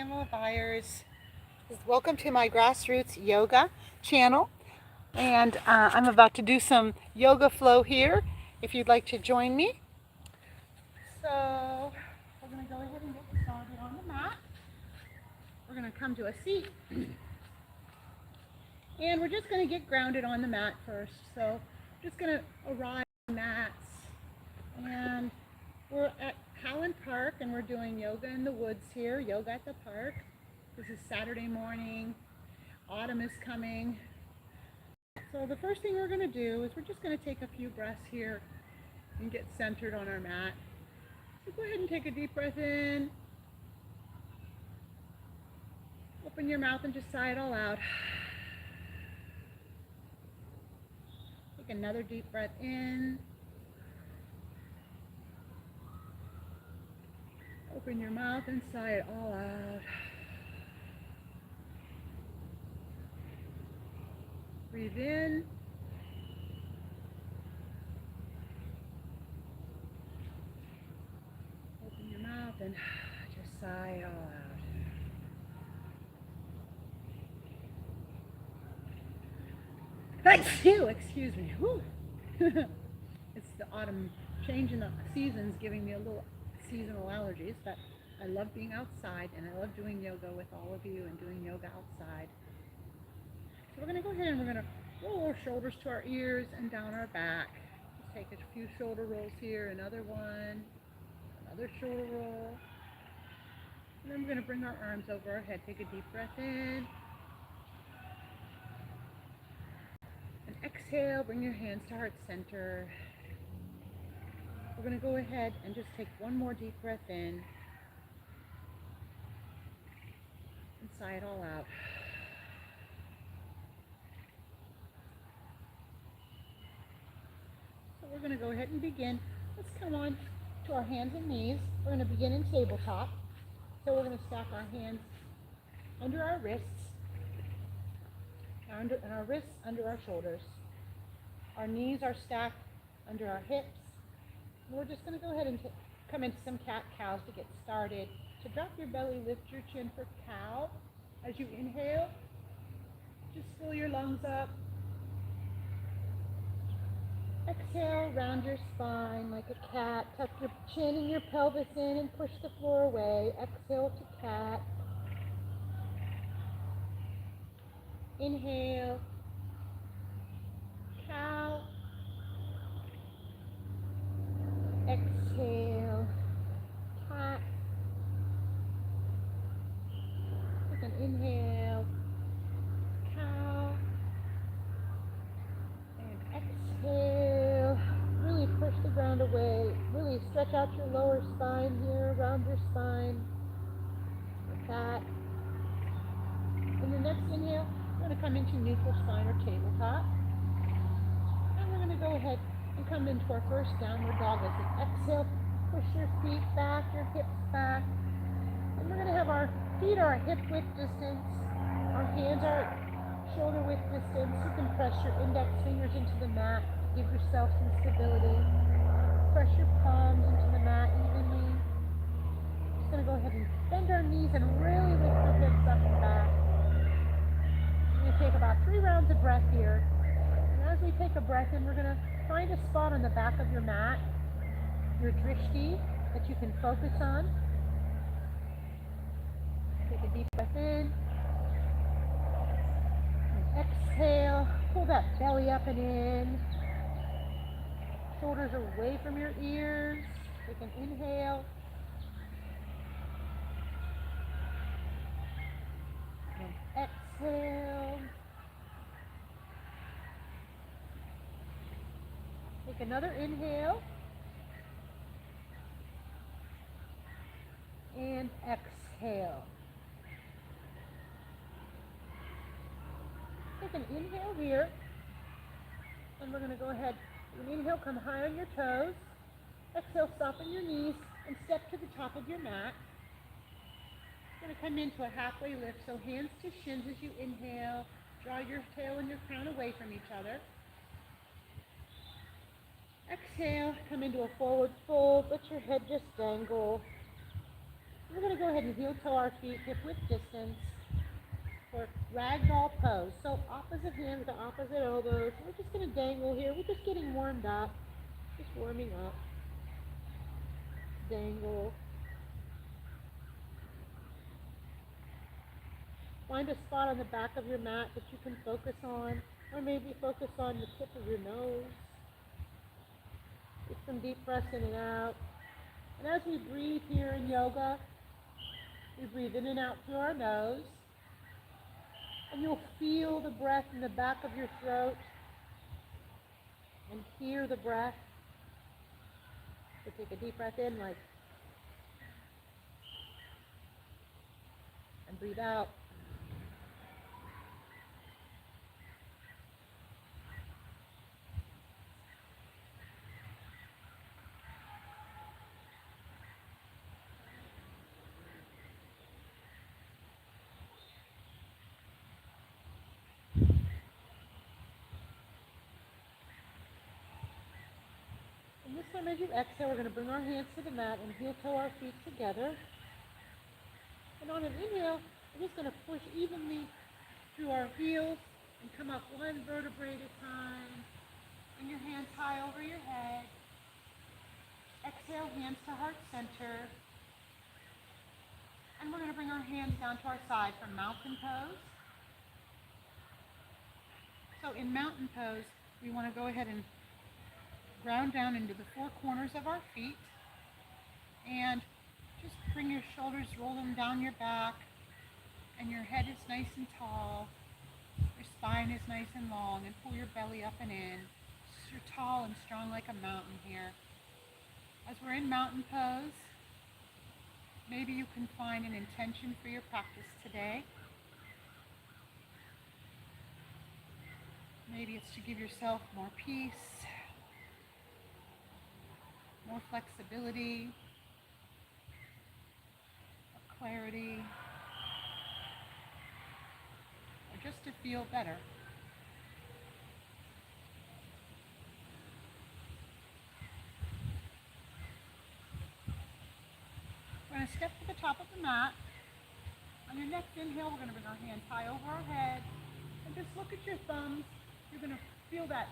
Pamela Byers. Welcome to my grassroots yoga channel. And I'm about to do some yoga flow here if you'd like to join me. So we're going to go ahead and get started on the mat. We're going to come to a seat. And we're just going to get grounded on the mat first. So I'm just going to arrive on the mats. And we're at Howland Park and we're doing yoga in the woods here, yoga at the park. This is Saturday morning. Autumn is coming. So the first thing we're going to do is we're just going to take a few breaths here and get centered on our mat. So go ahead and take a deep breath in. Open your mouth and just sigh it all out. Take another deep breath in. Open your mouth and sigh it all out. Breathe in. Open your mouth and just sigh it all out. Thank you. Excuse me. It's the autumn, change in the seasons, giving me a little seasonal allergies, but I love being outside and I love doing yoga with all of you and doing yoga outside. So we're going to go ahead and we're going to roll our shoulders to our ears and down our back. Just take a few shoulder rolls here, another one, another shoulder roll. And then we're going to bring our arms over our head. Take a deep breath in. And exhale, bring your hands to heart center. We're going to go ahead and just take one more deep breath in and sigh it all out. So we're going to go ahead and begin. Let's come on to our hands and knees. We're going to begin in tabletop. So we're going to stack our hands under our wrists, and our wrists under our shoulders. Our knees are stacked under our hips. We're just going to go ahead and come into some cat-cows to get started. So drop your belly, lift your chin for cow. As you inhale, just fill your lungs up. Exhale, round your spine like a cat. Tuck your chin and your pelvis in and push the floor away. Exhale to cat. Inhale, cow. Exhale, cat. Take an inhale, cow. And exhale. Really push the ground away. Really stretch out your lower spine here, around your spine. Cat. And the next inhale, we're going to come into neutral spine or tabletop. And we're going to go ahead and come into our first downward dog. As you exhale, push your feet back, your hips back. And we're going to have our feet are hip width distance. Our hands are shoulder width distance. You can press your index fingers into the mat to give yourself some stability. Press your palms into the mat evenly. Just going to go ahead and bend our knees and really lift your hips up and back. We're going to take about 3 rounds of breath here. And as we take a breath in, we're going to find a spot on the back of your mat, your drishti, that you can focus on. Take a deep breath in. And exhale. Pull that belly up and in. Shoulders away from your ears. Take an inhale. And exhale. Take another inhale. And exhale. Take an inhale here. And we're going to go ahead. Inhale, come high on your toes. Exhale, soften your knees and step to the top of your mat. We're going to come into a halfway lift. So hands to shins as you inhale. Draw your tail and your crown away from each other. Exhale, come into a forward fold. Let your head just dangle. We're going to go ahead and heel toe our feet hip width distance for ragdoll pose. So opposite hands to opposite elbows. We're just going to dangle here. We're just getting warmed up. Just warming up. Dangle. Find a spot on the back of your mat that you can focus on, or maybe focus on the tip of your nose. Get some deep breaths in and out. And as we breathe here in yoga, we breathe in and out through our nose. And you'll feel the breath in the back of your throat and hear the breath. So take a deep breath in, like, and breathe out. And this time as you exhale, we're going to bring our hands to the mat and heel toe our feet together. And on an inhale, we're just going to push evenly through our heels and come up one vertebrae at a time. Bring your hands high over your head. Exhale, hands to heart center. And we're going to bring our hands down to our side for mountain pose. So in mountain pose, we want to go ahead and ground down into the four corners of our feet. And just bring your shoulders, roll them down your back. And your head is nice and tall. Your spine is nice and long. And pull your belly up and in. So you're tall and strong like a mountain here. As we're in mountain pose, maybe you can find an intention for your practice today. Maybe it's to give yourself more peace, more flexibility, more clarity, or just to feel better. We're going to step to the top of the mat. On your next inhale, we're going to bring our hands high over our head. And just look at your thumbs. You're going to feel that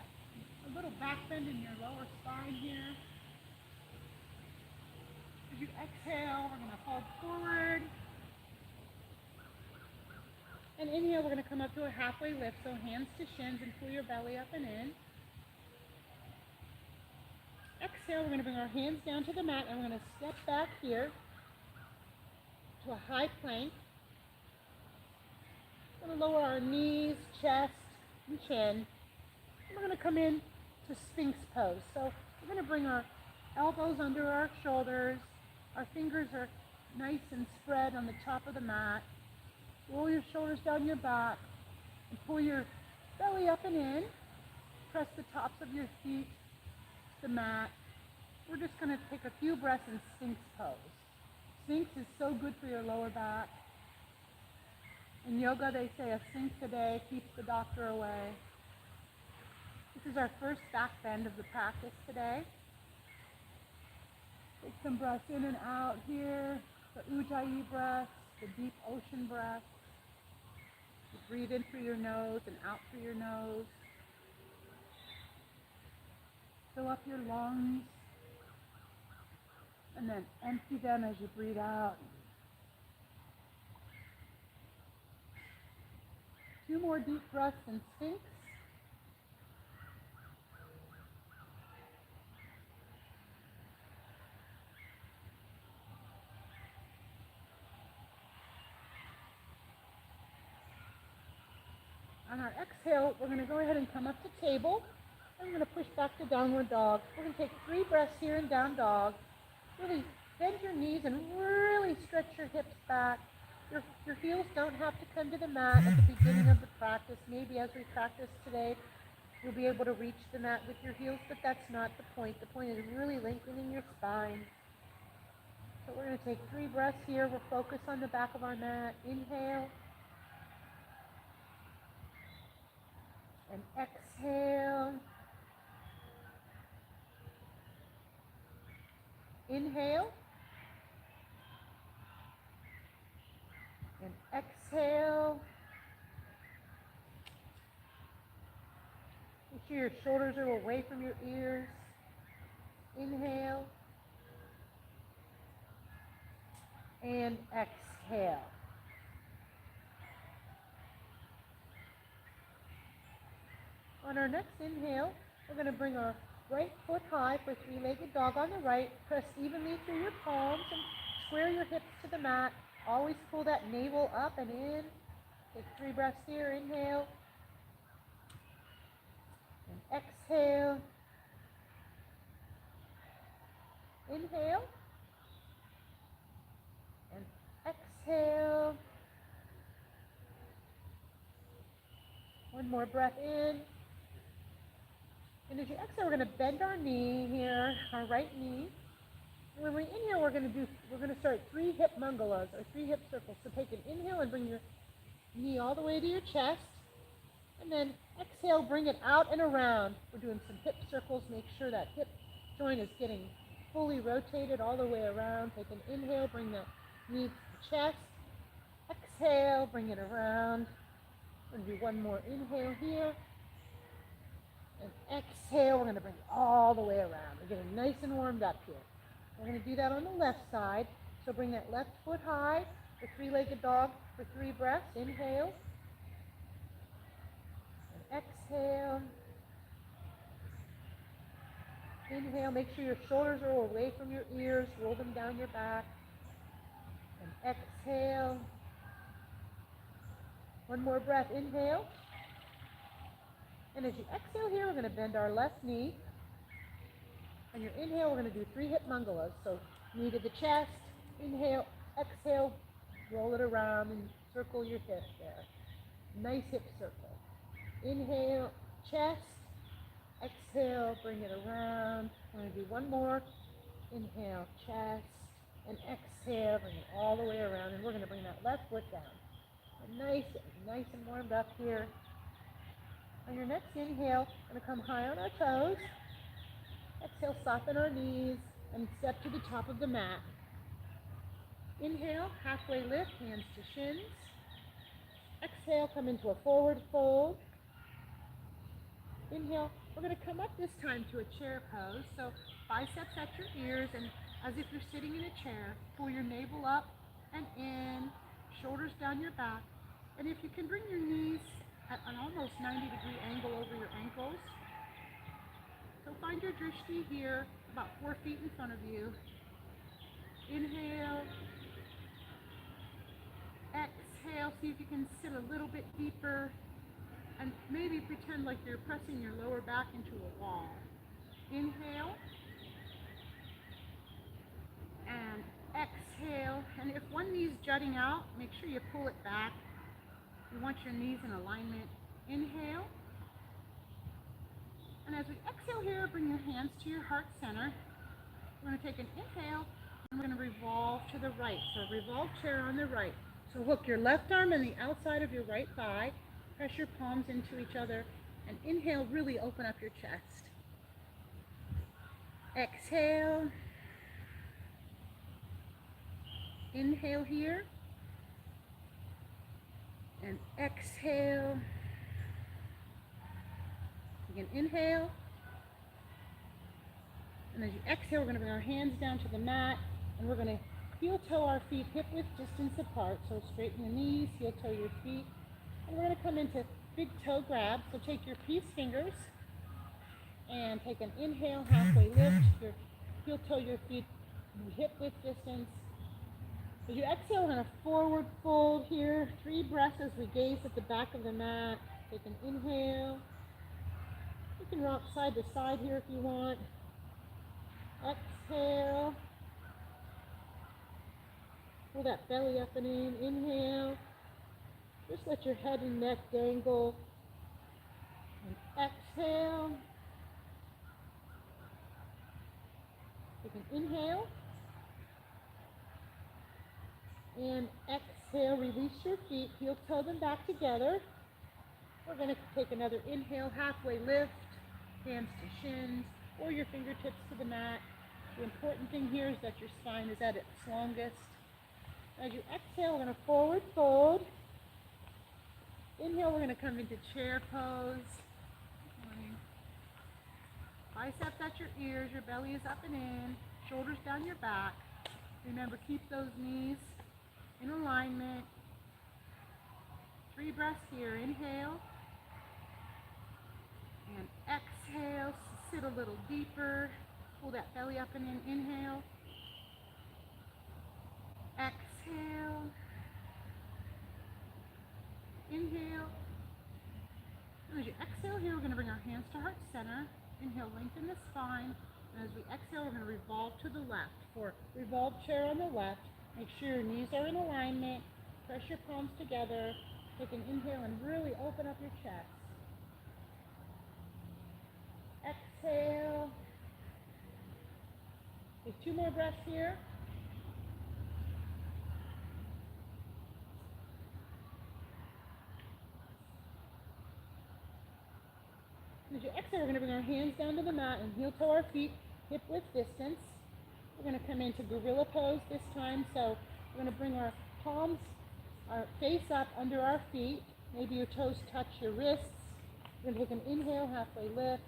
a little back bend in your lower spine here. As you exhale, we're going to fold forward. And inhale, we're going to come up to a halfway lift. So hands to shins and pull your belly up and in. Exhale, we're going to bring our hands down to the mat and we're going to step back here to a high plank. We're going to lower our knees, chest, and chin. And we're going to come in to Sphinx pose. So we're going to bring our elbows under our shoulders. Our fingers are nice and spread on the top of the mat. Roll your shoulders down your back and pull your belly up and in. Press the tops of your feet to the mat. We're just going to take a few breaths in Sphinx pose. Sphinx is so good for your lower back. In yoga, they say a Sphinx a day keeps the doctor away. This is our first back bend of the practice today. Take some breaths in and out here. The Ujjayi breath, the deep ocean breath. You breathe in through your nose and out through your nose. Fill up your lungs. And then empty them as you breathe out. 2 more deep breaths in Sphinx. On our exhale, we're going to go ahead and come up to table. And we're going to push back to downward dog. We're going to take 3 breaths here in down dog. Really bend your knees and really stretch your hips back. Your heels don't have to come to the mat at the beginning of the practice. Maybe as we practice today, you'll be able to reach the mat with your heels, but that's not the point. The point is really lengthening your spine. So we're going to take 3 breaths here. We'll focus on the back of our mat. Inhale. And exhale. Inhale. exhale. Make sure your shoulders are away from your ears. Inhale. And exhale. On our next inhale, we're going to bring our right foot high for three-legged dog on the right. Press evenly through your palms and square your hips to the mat. Always pull that navel up and in. Take 3 breaths here. Inhale. And exhale. Inhale. And exhale. One more breath in. And as you exhale, we're going to bend our knee here, our right knee. And when we inhale, we're going to start 3 hip mangalas, or 3 hip circles. So take an inhale and bring your knee all the way to your chest. And then exhale, bring it out and around. We're doing some hip circles. Make sure that hip joint is getting fully rotated all the way around. Take an inhale, bring the knee to the chest. Exhale, bring it around. We're going to do one more inhale here. And exhale, we're going to bring it all the way around. We're getting nice and warmed up here. We're going to do that on the left side. So bring that left foot high, the three-legged dog for 3 breaths. Inhale. And exhale. Inhale, make sure your shoulders are away from your ears. Roll them down your back. And exhale. One more breath. Inhale. And as you exhale here, we're going to bend our left knee. On your inhale, we're going to do 3 hip mangalas. So knee to the chest, inhale, exhale, roll it around and circle your hip there. Nice hip circle. Inhale, chest, exhale, bring it around. We're going to do one more. Inhale, chest, and exhale, bring it all the way around. And we're going to bring that left foot down. And nice and warmed up here. On your next inhale, we're going to come high on our toes. Exhale, soften our knees and step to the top of the mat. Inhale, halfway lift, hands to shins. Exhale, come into a forward fold. Inhale, we're going to come up this time to a chair pose. So biceps at your ears, and as if you're sitting in a chair, pull your navel up and in, shoulders down your back. And if you can bring your knees at an almost 90-degree angle over your ankles. So find your drishti here, about 4 feet in front of you. Inhale. Exhale, see if you can sit a little bit deeper. And maybe pretend like you're pressing your lower back into a wall. Inhale. And exhale. And if one knee's jutting out, make sure you pull it back. You want your knees in alignment. Inhale. And as we exhale here, bring your hands to your heart center. We're going to take an inhale, and we're going to revolve to the right. So revolve chair on the right. So hook your left arm in the outside of your right thigh. Press your palms into each other. And inhale, really open up your chest. Exhale. Inhale here. And exhale. Again, inhale. And as you exhale, we're going to bring our hands down to the mat. And we're going to heel toe our feet hip width distance apart. So straighten the knees, heel toe your feet. And we're going to come into big toe grab. So take your peace fingers and take an inhale, halfway lift. Your heel toe your feet hip width distance. As you exhale, we're going to forward fold here. 3 breaths as we gaze at the back of the mat. Take an inhale. You can rock side to side here if you want. Exhale. Pull that belly up and in. Inhale. Just let your head and neck dangle. And exhale. Take an inhale. And exhale, release your feet, heel toe them back together. We're going to take another inhale, halfway lift, hands to shins, or your fingertips to the mat. The important thing here is that your spine is at its longest. As you exhale, we're going to forward fold. we're going to come into chair pose. Biceps at your ears, your belly is up and in, shoulders down your back. Remember, keep those knees in alignment. 3 breaths here. Inhale and exhale. Sit a little deeper. Pull that belly up and in. Inhale. Exhale. Inhale. And as you exhale here, we're going to bring our hands to heart center. Inhale, lengthen the spine. And as we exhale, we're going to revolve to the left. For revolve chair on the left, make sure your knees are in alignment. Press your palms together. Take an inhale and really open up your chest. Exhale. Take 2 more breaths here. As you exhale, we're going to bring our hands down to the mat and heel toe our feet hip width distance. We're going to come into gorilla pose this time. So we're going to bring our palms, our face up under our feet. Maybe your toes touch your wrists. We're going to take an inhale, halfway lift.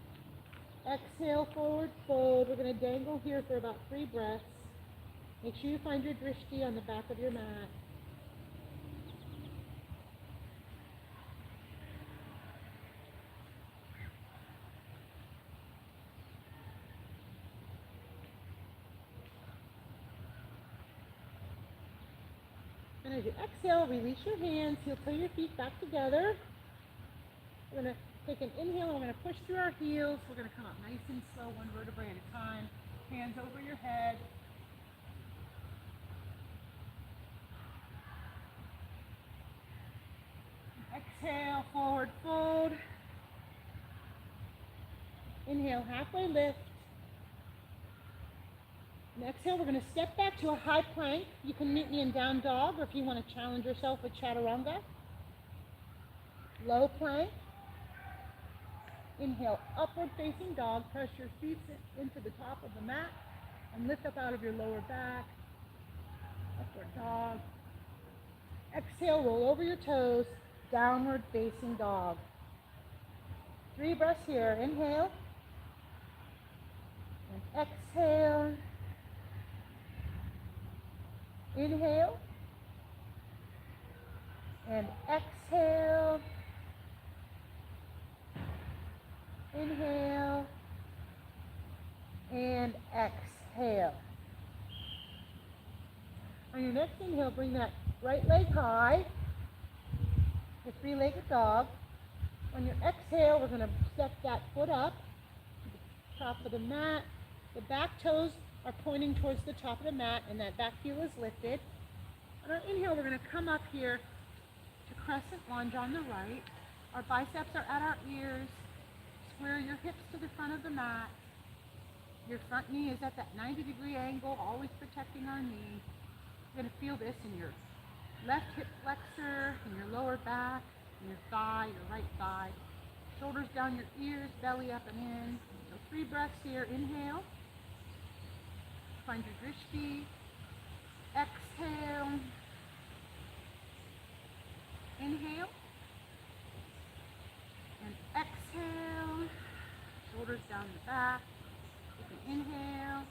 Exhale, forward fold. We're going to dangle here for about 3 breaths. Make sure you find your drishti on the back of your mat. And as you exhale, release your hands. Heel toe your feet back together. We're going to take an inhale and we're going to push through our heels. We're going to come up nice and slow, 1 vertebrae at a time. Hands over your head. Exhale, forward fold. Inhale, halfway lift. And exhale, we're going to step back to a high plank. You can meet me in down dog, or if you want to challenge yourself with chaturanga. Low plank. Inhale, upward facing dog. Press your feet into the top of the mat and lift up out of your lower back. Upward dog. Exhale, roll over your toes. Downward facing dog. 3 breaths here. Inhale. And exhale. Inhale. And exhale. Inhale. And exhale. On your next inhale, bring that right leg high. The 3-legged dog. On your exhale, we're going to step that foot up to the top of the mat. The back toes are pointing towards the top of the mat, and that back heel is lifted. On our inhale, we're going to come up here to crescent lunge on the right. Our biceps are at our ears. Square your hips to the front of the mat. Your front knee is at that 90-degree angle, always protecting our knee. You're going to feel this in your left hip flexor, in your lower back, in your thigh, your right thigh. Shoulders down your ears, belly up and in. So 3 breaths here. Inhale. Find your drishti. Exhale. Inhale. And exhale. Shoulders down the back. Take an inhale.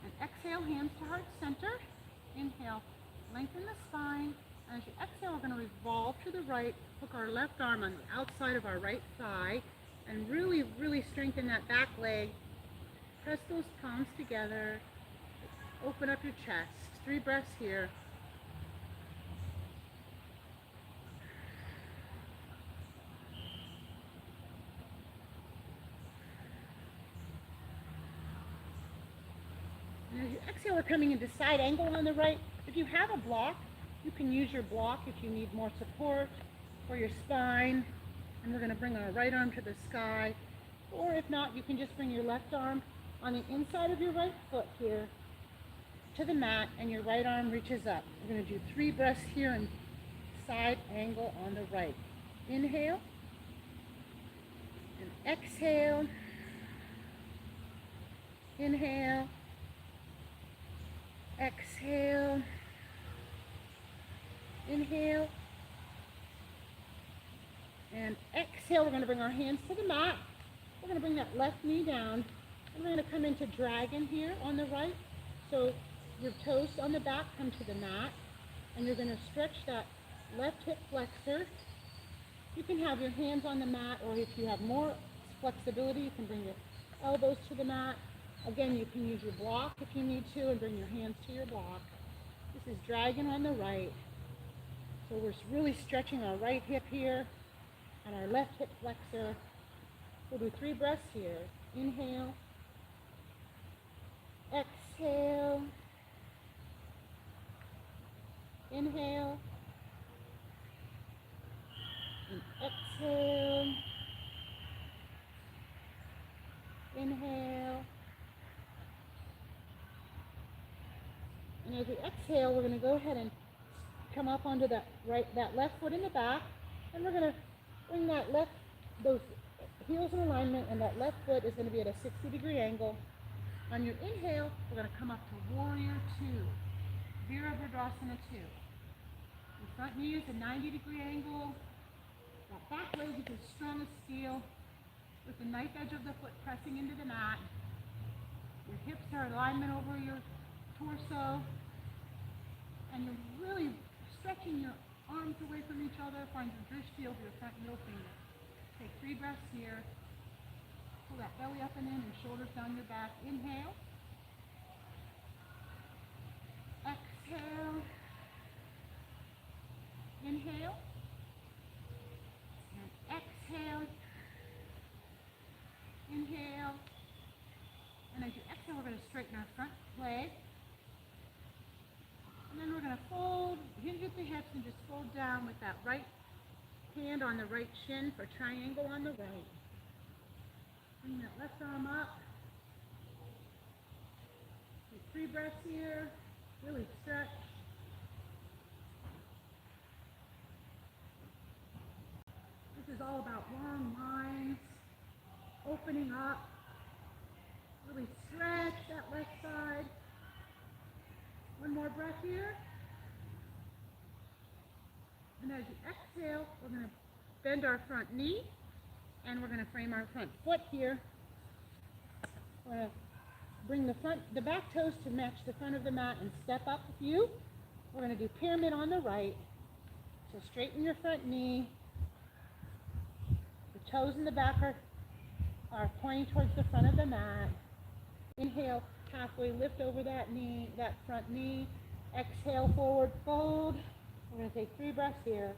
And exhale, hands to heart center. Inhale, lengthen the spine. As you exhale, we're going to revolve to the right. Hook our left arm on the outside of our right thigh. And really, really strengthen that back leg. Press those palms together. Open up your chest. 3 breaths here. And as you exhale, we're coming into side angle on the right. If you have a block, you can use your block if you need more support for your spine. And we're going to bring our right arm to the sky. Or if not, you can just bring your left arm on the inside of your right foot here to the mat, and your right arm reaches up. We're going to do 3 breaths here in side angle on the right. Inhale. And exhale. Inhale. Exhale. Inhale. And exhale, we're going to bring our hands to the mat. We're going to bring that left knee down. And we're going to come into dragon here on the right. So your toes on the back come to the mat. And you're going to stretch that left hip flexor. You can have your hands on the mat, or if you have more flexibility, you can bring your elbows to the mat. Again, you can use your block if you need to and bring your hands to your block. This is dragon on the right. So we're really stretching our right hip here and our left hip flexor. We'll do 3 breaths here. Inhale. Exhale. Inhale. And exhale. Inhale. And as we exhale, we're going to go ahead and come up onto that left foot in the back, and we're going to bring those heels in alignment, and that left foot is going to be at a 60-degree angle. On your inhale, we're going to come up to Warrior 2, Virabhadrasana 2. Your front knee is a 90-degree angle. That back leg is as strong as steel, with the knife edge of the foot pressing into the mat. Your hips are in alignment over your torso, and you're really stretching your arms away from each other. Find your drishti over your front middle finger. Take 3 breaths here. Pull that belly up and in, and shoulders down your back. Inhale. Exhale. Inhale. And exhale. Inhale. And as you exhale, we're going to straighten our front leg. And then we're going to fold, hinge at the hips, and just fold down with that right hand on the right shin for triangle on the right. Bring that left arm up. Take 3 breaths here. Really stretch. This is all about long lines, opening up. Really stretch that left side. One more breath here. And as you exhale, we're going to bend our front knee, and we're going to frame our front foot here. We're going to bring the back toes to match the front of the mat and step up a few. We're going to do pyramid on the right. So straighten your front knee. The toes in the back are pointing towards the front of the mat. Inhale, halfway lift over that knee, that front knee. Exhale, forward fold. We're going to take 3 breaths here.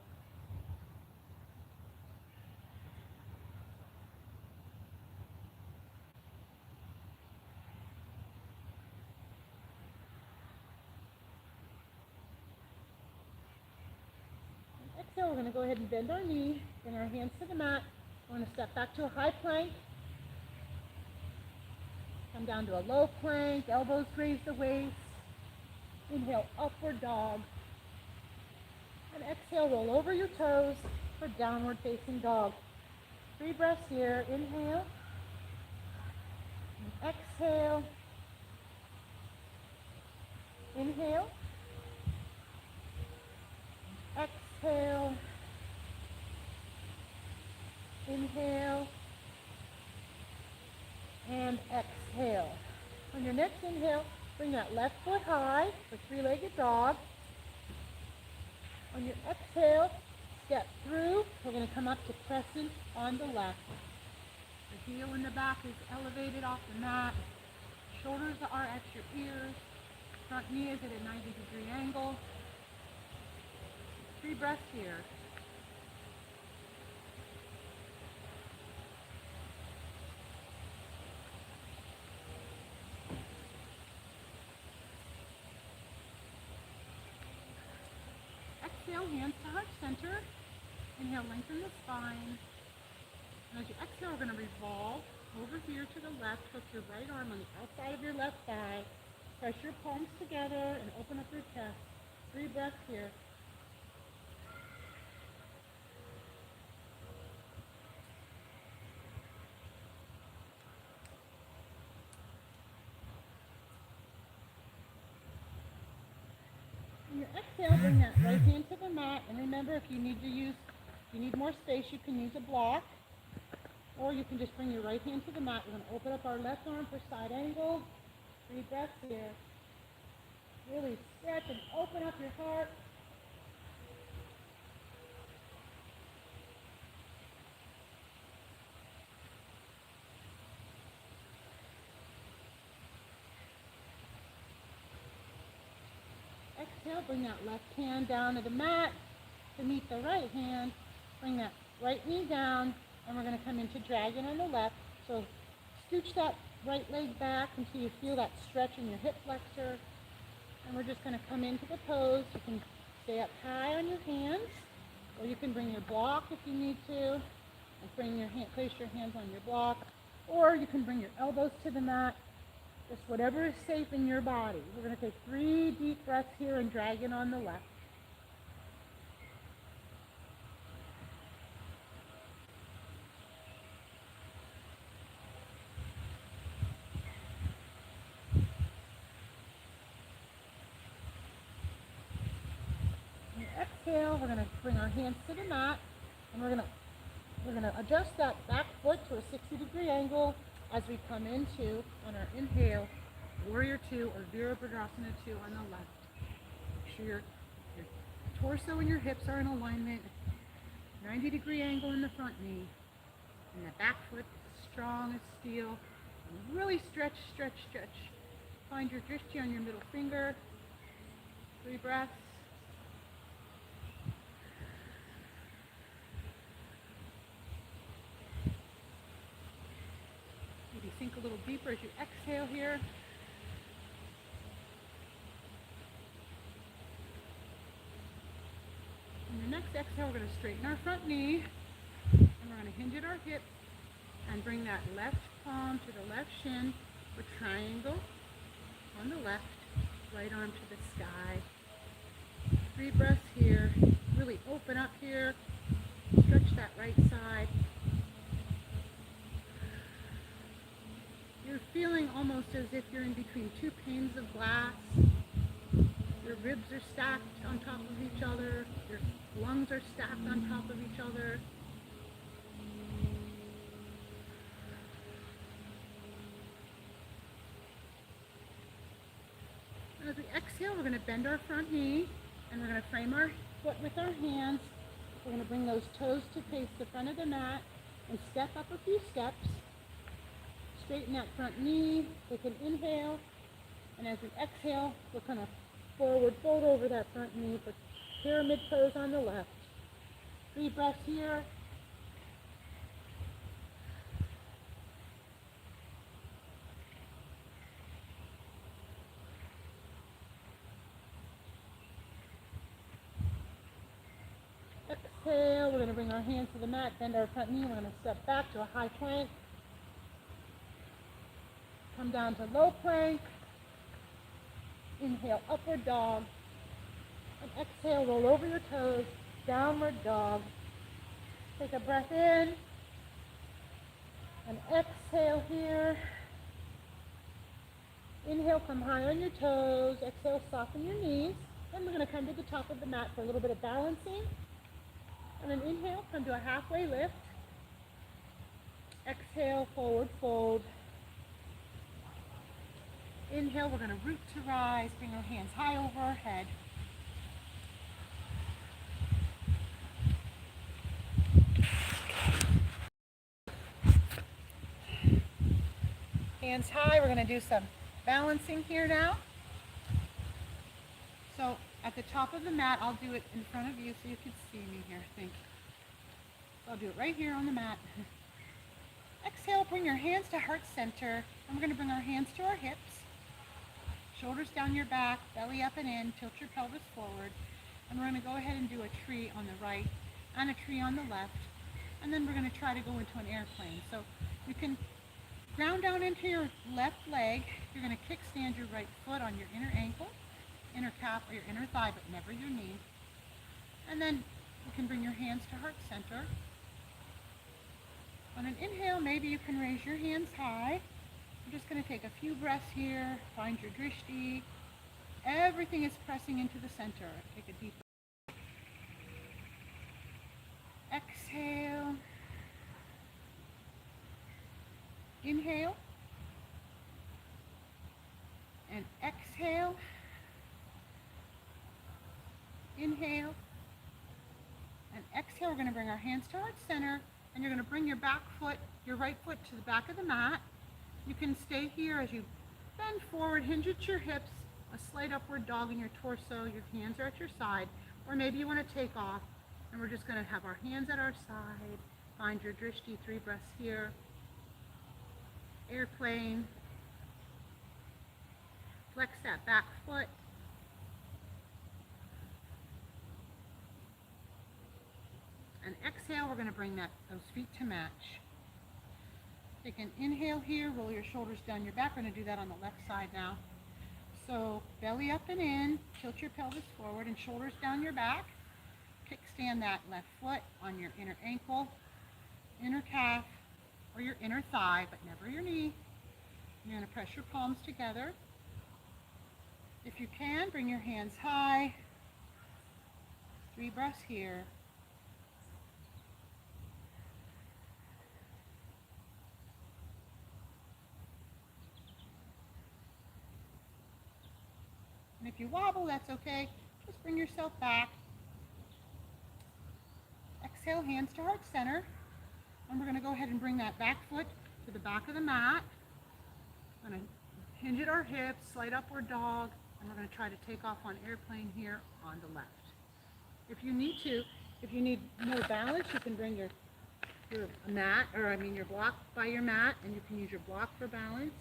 And exhale, we're going to go ahead and bend our knee, bring our hands to the mat. We're going to step back to a high plank. Come down to a low plank, elbows raise the waist. Inhale, upward dog. And exhale, roll over your toes for downward facing dog. 3 breaths here. Inhale. And exhale. Inhale. Exhale. Inhale. And exhale. On your next inhale, bring that left foot high for 3-legged dog. On your exhale, step through. We're going to come up to Crescent on the left. The heel in the back is elevated off the mat. Shoulders are at your ears. Front knee is at a 90-degree angle. 3 breaths here. Exhale, hands to heart center. Inhale, lengthen the spine. And as you exhale, we're going to revolve over here to the left. Hook your right arm on the outside of your left thigh. Press your palms together and open up your chest. 3 breaths here. On your exhale, bring that right hand to the mat. And remember, if you need to use If you need more space, you can use a block, or you can just bring your right hand to the mat. We're going to open up our left arm for side angle. 3 breaths here. Really stretch and open up your heart. Exhale, bring that left hand down to the mat to meet the right hand. Bring that right knee down, and we're going to come into dragon on the left. So scooch that right leg back until you feel that stretch in your hip flexor. And we're just going to come into the pose. You can stay up high on your hands, or you can bring your block if you need to, and place your hands on your block, or you can bring your elbows to the mat. Just whatever is safe in your body. We're going to take 3 deep breaths here and dragon on the left. Exhale, we're going to bring our hands to the mat, and we're going to adjust that back foot to a 60-degree angle as we come into, on our inhale, Warrior 2 or Virabhadrasana 2 on the left. Make sure your torso and your hips are in alignment, 90-degree angle in the front knee, and the back foot is strong as steel. And really stretch, stretch, stretch. Find your drishti on your middle finger. 3 breaths. Sink a little deeper as you exhale here. In the next exhale, we're going to straighten our front knee, and we're going to hinge at our hip and bring that left palm to the left shin for triangle on the left, right arm to the sky. 3 breaths here. Really open up here. Stretch that right side. You're feeling almost as if you're in between 2 panes of glass. Your ribs are stacked on top of each other. Your lungs are stacked on top of each other. And as we exhale, we're going to bend our front knee, and we're going to frame our foot with our hands. We're going to bring those toes to face the front of the mat and step up a few steps. Straighten that front knee, take an inhale, and as we exhale, we're going to forward fold over that front knee for pyramid pose on the left. 3 breaths here. Exhale, we're going to bring our hands to the mat, bend our front knee, we're going to step back to a high plank. Come down to low plank. Inhale, upward dog. And exhale, roll over your toes, downward dog. Take a breath in. And exhale here. Inhale, come high on your toes. Exhale, soften your knees. Then we're going to come to the top of the mat for a little bit of balancing. And then inhale, come to a halfway lift. Exhale, forward fold. Inhale, we're going to root to rise, bring our hands high over our head. Hands high, we're going to do some balancing here now. So at the top of the mat, I'll do it in front of you so you can see me here, I think. So I'll do it right here on the mat. Exhale, bring your hands to heart center, and we're going to bring our hands to our hips. Shoulders down your back, belly up and in, tilt your pelvis forward. And we're going to go ahead and do a tree on the right and a tree on the left. And then we're going to try to go into an airplane. So you can ground down into your left leg. You're going to kickstand your right foot on your inner ankle, inner calf, or your inner thigh, but never your knee. And then you can bring your hands to heart center. On an inhale, maybe you can raise your hands high. We're just going to take a few breaths here, find your drishti. Everything is pressing into the center. Take a deep breath. inhale and exhale. Inhale and exhale. We're going to bring our hands to heart center, and you're going to bring your back foot, your right foot to the back of the mat. You can stay here as you bend forward, hinge at your hips, a slight upward dog in your torso. Your hands are at your side, or maybe you want to take off, and we're just going to have our hands at our side. Find your drishti, 3 breaths here. Airplane. Flex that back foot. And exhale, we're going to bring those feet to match. Take an inhale here, roll your shoulders down your back. We're going to do that on the left side now. So belly up and in, tilt your pelvis forward and shoulders down your back. Kickstand that left foot on your inner ankle, inner calf, or your inner thigh, but never your knee. You're going to press your palms together. If you can, bring your hands high. 3 breaths here. And if you wobble, that's okay. Just bring yourself back. Exhale, hands to heart center. And we're going to go ahead and bring that back foot to the back of the mat. We're going to hinge at our hips, slight upward dog, and we're going to try to take off on airplane here on the left. If you need more balance, you can bring your mat, your block by your mat, and you can use your block for balance.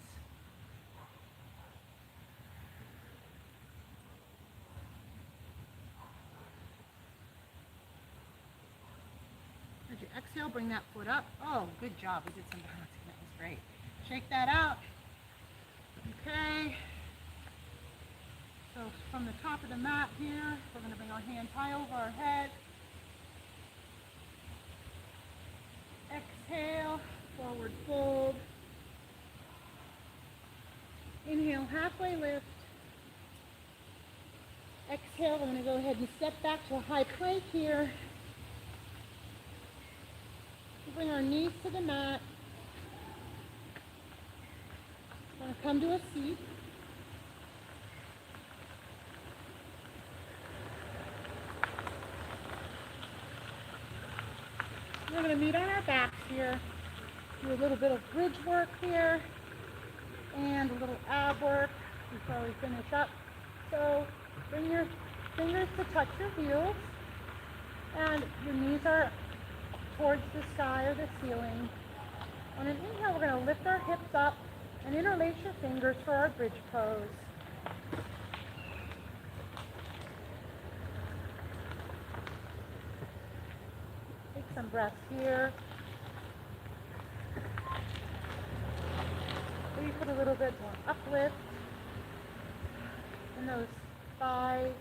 As you exhale, bring that foot up. Oh, good job. We did some balancing. That was great. Shake that out. Okay. So from the top of the mat here, we're going to bring our hands high over our head. Exhale, forward fold. Inhale, halfway lift. Exhale, we're going to go ahead and step back to a high plank here. Bring our knees to the mat. We're going to come to a seat. We're going to meet on our backs here. Do a little bit of bridge work here and a little ab work before we finish up. So bring your fingers to touch your heels, and your knees are towards the sky or the ceiling. On an inhale, we're going to lift our hips up and interlace your fingers for our bridge pose. Take some breaths here. Maybe put a little bit more uplift in those thighs.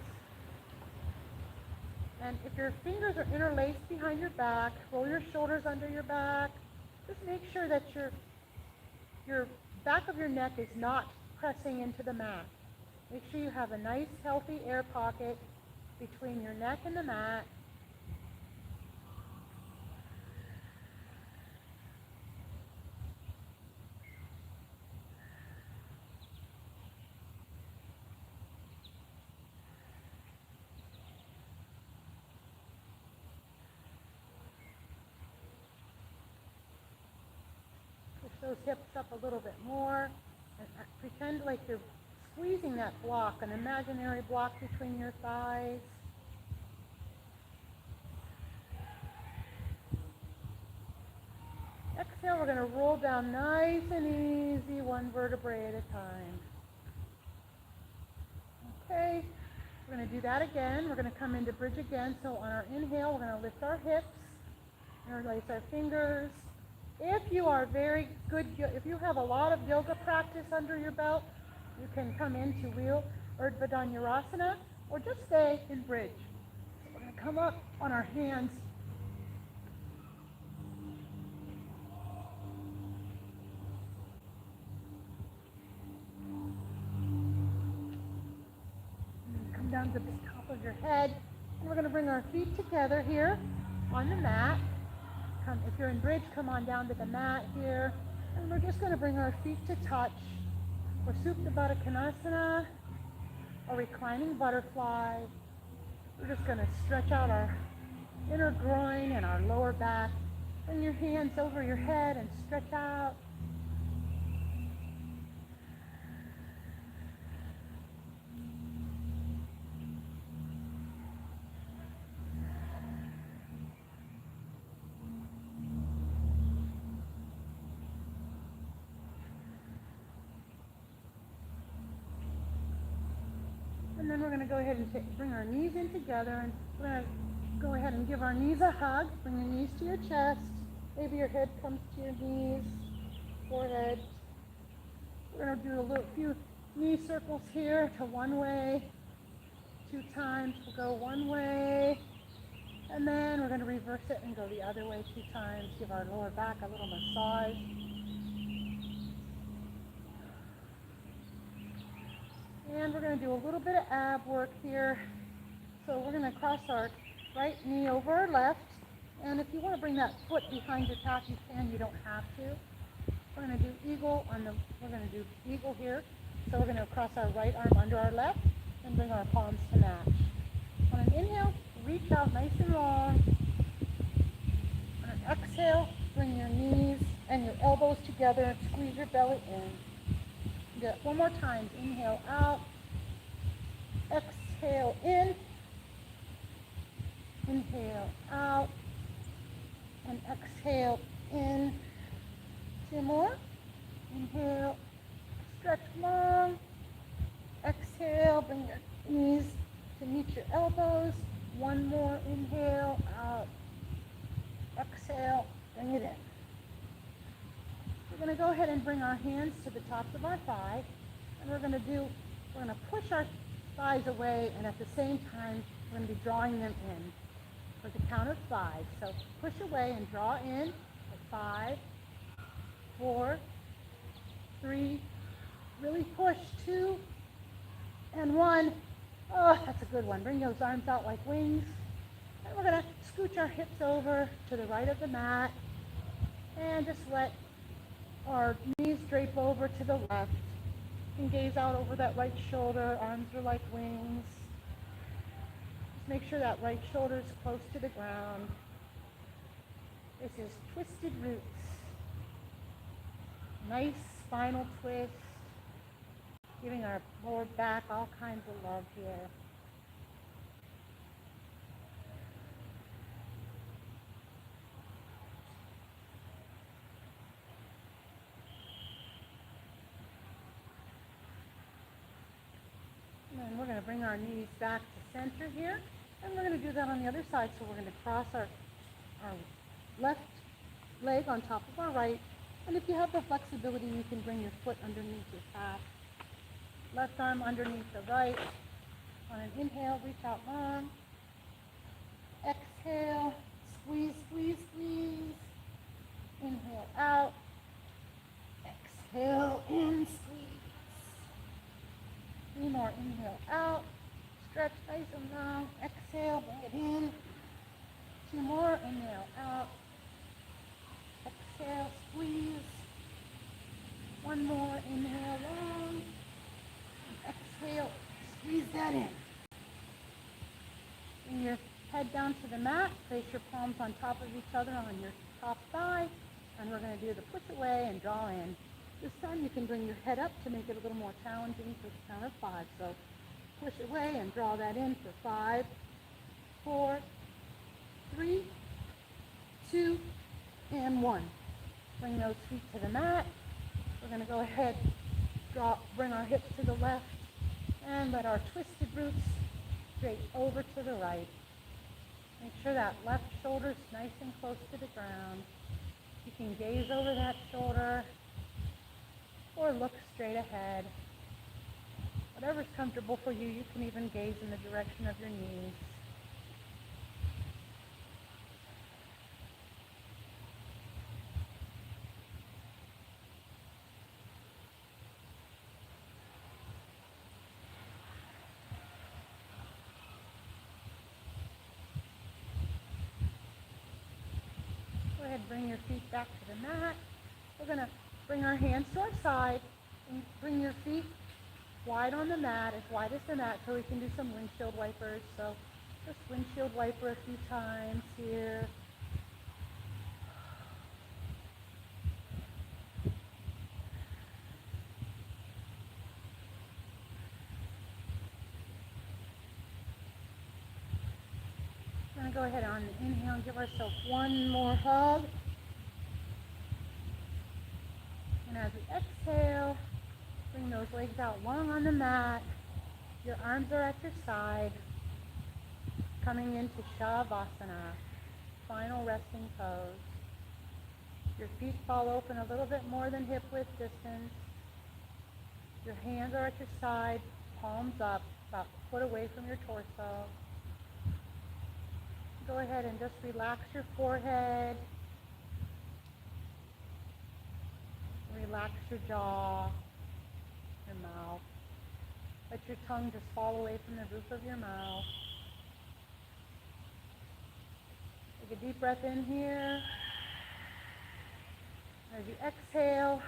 And if your fingers are interlaced behind your back, roll your shoulders under your back. Just make sure that your back of your neck is not pressing into the mat. Make sure you have a nice, healthy air pocket between your neck and the mat. Those hips up a little bit more, and pretend like you're squeezing that block, an imaginary block between your thighs. Exhale, we're going to roll down nice and easy, one vertebrae at a time. Okay, we're going to do that again. We're going to come into bridge again. So on our inhale, we're going to lift our hips, interlace our fingers. If you are very good, if you have a lot of yoga practice under your belt, you can come into wheel Urdhva Dhanurasana or just stay in bridge. So we're going to come up on our hands. And come down to the top of your head. And we're going to bring our feet together here on the mat. If you're in bridge, come on down to the mat here. And we're just going to bring our feet to touch for Supta Baddha Konasana, or reclining butterfly. We're just going to stretch out our inner groin and our lower back. Bring your hands over your head and stretch out. And then we're going to go ahead and bring our knees in together, and we're going to go ahead and give our knees a hug. Bring your knees to your chest. Maybe your head comes to your knees, forehead. We're going to do a few knee circles here to one way. 2 times. We'll go one way. And then we're going to reverse it and go the other way 2 times. Give our lower back a little massage. And we're going to do a little bit of ab work here. So we're going to cross our right knee over our left. And if you want to bring that foot behind your calf, you can. You don't have to. We're going to do eagle here. So we're going to cross our right arm under our left and bring our palms to match. On an inhale, reach out nice and long. On an exhale, bring your knees and your elbows together and squeeze your belly in. Do it one more time. Inhale out. Exhale in. Inhale out. And exhale in. 2 more. Inhale. Stretch long. Exhale. Bring your knees to meet your elbows. 1 more. Inhale out. Exhale. Bring it in. We're going to go ahead and bring our hands to the tops of our thighs, and we're going to push our thighs away, and at the same time, we're going to be drawing them in for the count of 5. So push away and draw in at 5, 4, 3, really push, 2, and 1. Oh, that's a good one. Bring those arms out like wings. And we're going to scooch our hips over to the right of the mat, and just let our knees drape over to the left. You can gaze out over that right shoulder. Arms are like wings. Just make sure that right shoulder is close to the ground. This is twisted roots. Nice spinal twist. Giving our lower back all kinds of love here. And we're going to bring our knees back to center here. And we're going to do that on the other side. So we're going to cross our left leg on top of our right. And if you have the flexibility, you can bring your foot underneath your calf. Left arm underneath the right. On an inhale, reach out long. Exhale, squeeze, squeeze, squeeze. Inhale out. Exhale in, squeeze. 3 more. Inhale out. Stretch nice and long. Exhale, bring it in. 2 more. Inhale out. Exhale, squeeze. 1 more. Inhale long. Exhale, squeeze that in. Bring your head down to the mat. Place your palms on top of each other on your top thigh. And we're going to do the push away and draw in. This time you can bring your head up to make it a little more challenging for the count of 5. So push away and draw that in for 5, 4, 3, 2, and 1. Bring those feet to the mat. We're going to go ahead, bring our hips to the left, and let our twisted roots straight over to the right. Make sure that left shoulder is nice and close to the ground. You can gaze over that shoulder or look straight ahead. Whatever's comfortable for you, you can even gaze in the direction of your knees. Go ahead and bring your feet back to the mat. We're going to Bring our hands to our side and bring your feet wide on the mat, as wide as the mat, so we can do some windshield wipers. So just windshield wiper a few times here. We're going to go ahead on the inhale and give ourselves one more hug. And as we exhale, bring those legs out long on the mat. Your arms are at your side. Coming into Shavasana, final resting pose. Your feet fall open a little bit more than hip width distance. Your hands are at your side, palms up, about a foot away from your torso. Go ahead and just relax your forehead. Relax your jaw, your mouth. Let your tongue just fall away from the roof of your mouth. Take a deep breath in here. As you exhale,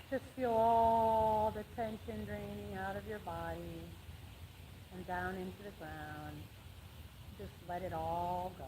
just feel all the tension draining out of your body and down into the ground. Just let it all go.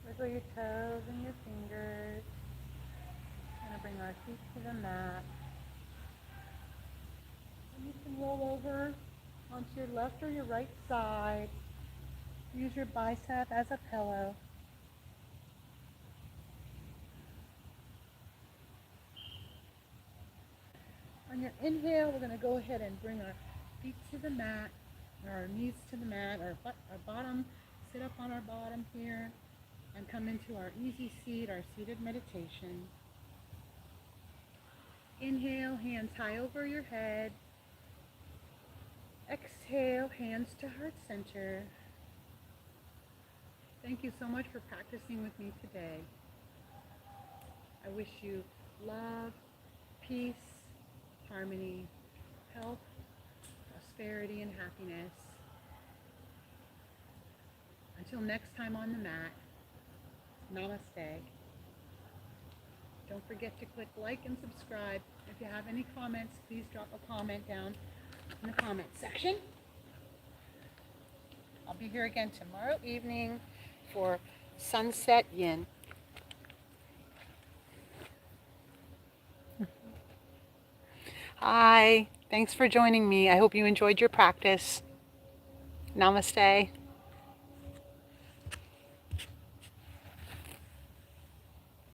Wiggle your toes and your fingers. We're going to bring our feet to the mat. And you can roll over onto your left or your right side. Use your bicep as a pillow. On your inhale, we're going to go ahead and bring our feet to the mat, or our knees to the mat, our bottom, sit up on our bottom here, and come into our easy seat, our seated meditation. Inhale, hands high over your head. Exhale, hands to heart center. Thank you so much for practicing with me today. I wish you love, peace, harmony, health, prosperity, and happiness. Until next time on the mat, namaste. Don't forget to click like and subscribe. If you have any comments, please drop a comment down in the comment section. I'll be here again tomorrow evening for Sunset Yin. Hi, thanks for joining me. I hope you enjoyed your practice. Namaste.